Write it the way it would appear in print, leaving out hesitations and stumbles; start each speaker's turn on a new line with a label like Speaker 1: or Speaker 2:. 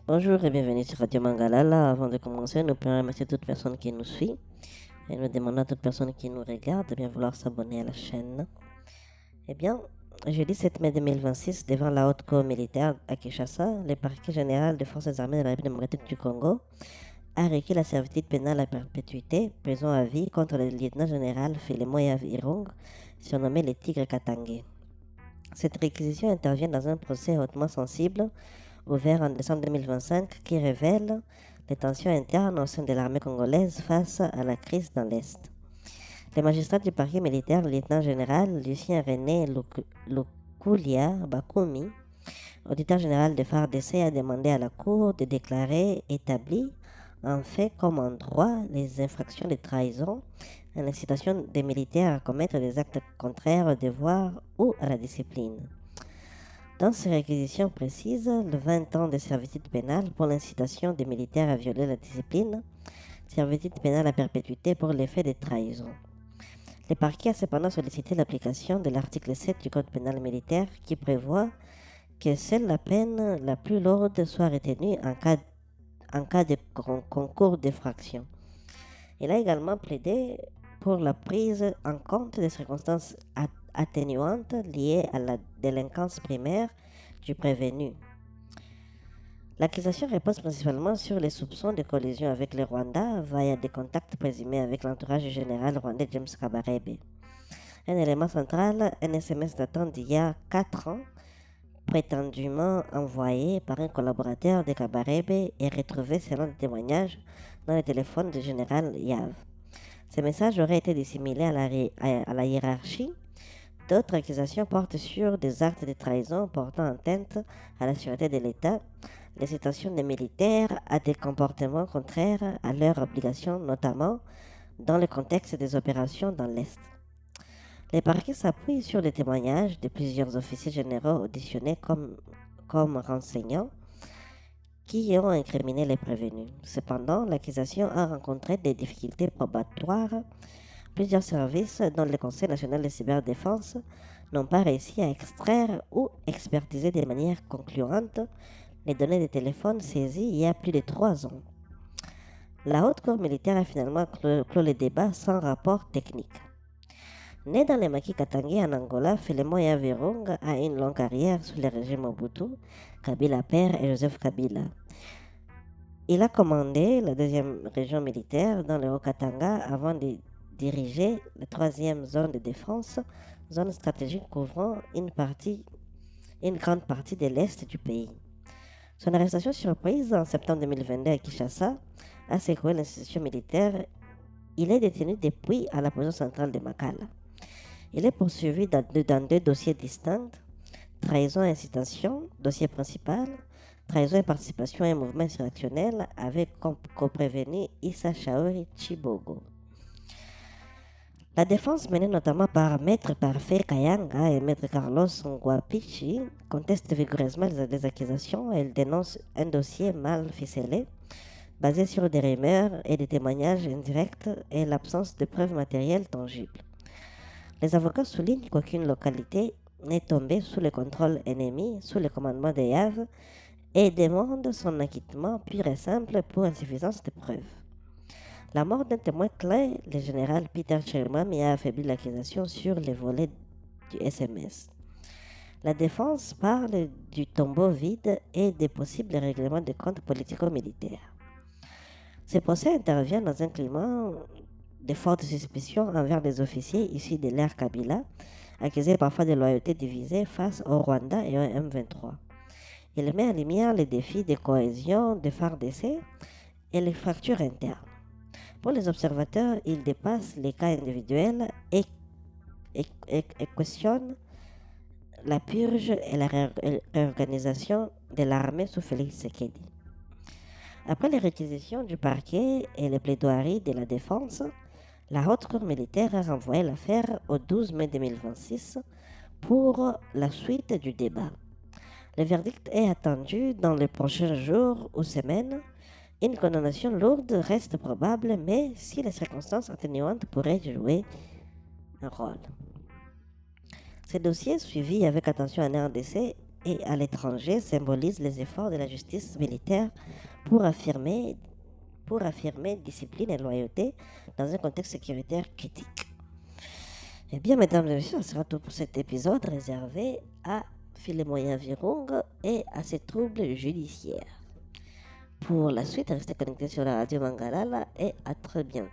Speaker 1: Bonjour et bienvenue sur Radio Mangalala. Avant de commencer, nous pouvons remercier toute personne qui nous suit et nous demandons à toute personne qui nous regarde de bien vouloir s'abonner à la chaîne. Eh bien, jeudi 7 mai 2026, devant la haute cour militaire à Kinshasa, le parquet général des forces armées de la République démocratique du Congo a requis la servitude pénale à perpétuité, prison à vie contre le lieutenant-général Filemon Yavirong, surnommé le Tigre Katangé. Cette réquisition intervient dans un procès hautement sensible ouvert en décembre 2025 qui révèle les tensions internes au sein de l'armée congolaise face à la crise dans l'Est. Le magistrat du parquet militaire, le lieutenant-général Lucien René Lukulia Bakumi, auditeur général de FARDC, a demandé à la Cour de déclarer établi en fait comme en droit les infractions de trahison et l'incitation des militaires à commettre des actes contraires au devoir ou à la discipline. Dans ces réquisitions précises, le 20 ans de servitude pénale pour l'incitation des militaires à violer la discipline, servitude pénale à perpétuité pour l'effet de trahison. Le parquet a cependant sollicité l'application de l'article 7 du Code pénal militaire qui prévoit que seule la peine la plus lourde soit retenue en cas de concours d'effraction. Il a également plaidé pour la prise en compte des circonstances atténuantes liées à la délinquance primaire du prévenu. L'accusation repose principalement sur les soupçons de collusion avec le Rwanda via des contacts présumés avec l'entourage du général rwandais James Kabarebe. Un élément central, un SMS datant d'il y a 4 ans, prétendument envoyé par un collaborateur de Kabarebe et retrouvé selon des témoignages dans le téléphone du général Yav. Ces messages auraient été dissimulés à la hiérarchie. D'autres accusations portent sur des actes de trahison portant atteinte à la sûreté de l'État, les citations des militaires à des comportements contraires à leurs obligations, notamment dans le contexte des opérations dans l'Est. Les parquets s'appuient sur les témoignages de plusieurs officiers généraux auditionnés comme renseignants qui ont incriminé les prévenus. Cependant, l'accusation a rencontré des difficultés probatoires. Plusieurs services, dont le Conseil national de cyberdéfense, n'ont pas réussi à extraire ou expertiser de manière concluante les données des téléphones saisis il y a plus de 3 ans. La haute cour militaire a finalement clos le débat sans rapport technique. Né dans les maquis Katangé en Angola, Filemon Yavirong a une longue carrière sous le régime Mobutu, Kabila père et Joseph Kabila. Il a commandé la deuxième région militaire dans le Haut-Katanga avant de diriger la troisième zone de défense, zone stratégique couvrant une grande partie de l'est du pays. Son arrestation surprise en septembre 2022 à Kinshasa a secoué l'institution militaire. Il est détenu depuis à la prison centrale de Makala. Il est poursuivi dans 2 dossiers distincts: trahison et incitation, dossier principal, trahison et participation à un mouvement insurrectionnel avec co-prévenu Issa Shaori Chibogo. La défense menée notamment par Maître Parfait Kayanga et Maître Carlos Ngwapichi conteste vigoureusement les accusations et elle dénonce un dossier mal ficelé, basé sur des rumeurs et des témoignages indirects et l'absence de preuves matérielles tangibles. Les avocats soulignent qu'aucune localité n'est tombée sous le contrôle ennemi, sous le commandement de Yav, et demandent son acquittement pur et simple pour insuffisance de preuves. La mort d'un témoin clé, le général Peter Sherman, a affaibli l'accusation sur les volets du SMS. La défense parle du tombeau vide et des possibles règlements de comptes politico-militaires. Ce procès intervient dans un climat de fortes suspicions envers les officiers issus de l'ère Kabila, accusés parfois de loyauté divisée face au Rwanda et au M23. Il met en lumière les défis de cohésion de FARDC et les fractures internes. Pour les observateurs, il dépasse les cas individuels et questionne la purge et la réorganisation de l'armée sous Félix Tshisekedi. Après les réquisitions du parquet et les plaidoiries de la défense, la haute cour militaire a renvoyé l'affaire au 12 mai 2026 pour la suite du débat. Le verdict est attendu dans les prochains jours ou semaines. Une condamnation lourde reste probable, mais si les circonstances atténuantes pourraient jouer un rôle. Ce dossier, suivi avec attention en RDC, et à l'étranger symbolise les efforts de la justice militaire pour affirmer, discipline et loyauté dans un contexte sécuritaire critique. Eh bien, mesdames et messieurs, ce sera tout pour cet épisode réservé à Philémoyen Virung et à ses troubles judiciaires. Pour la suite, restez connectés sur la radio Mangalala et à très bientôt.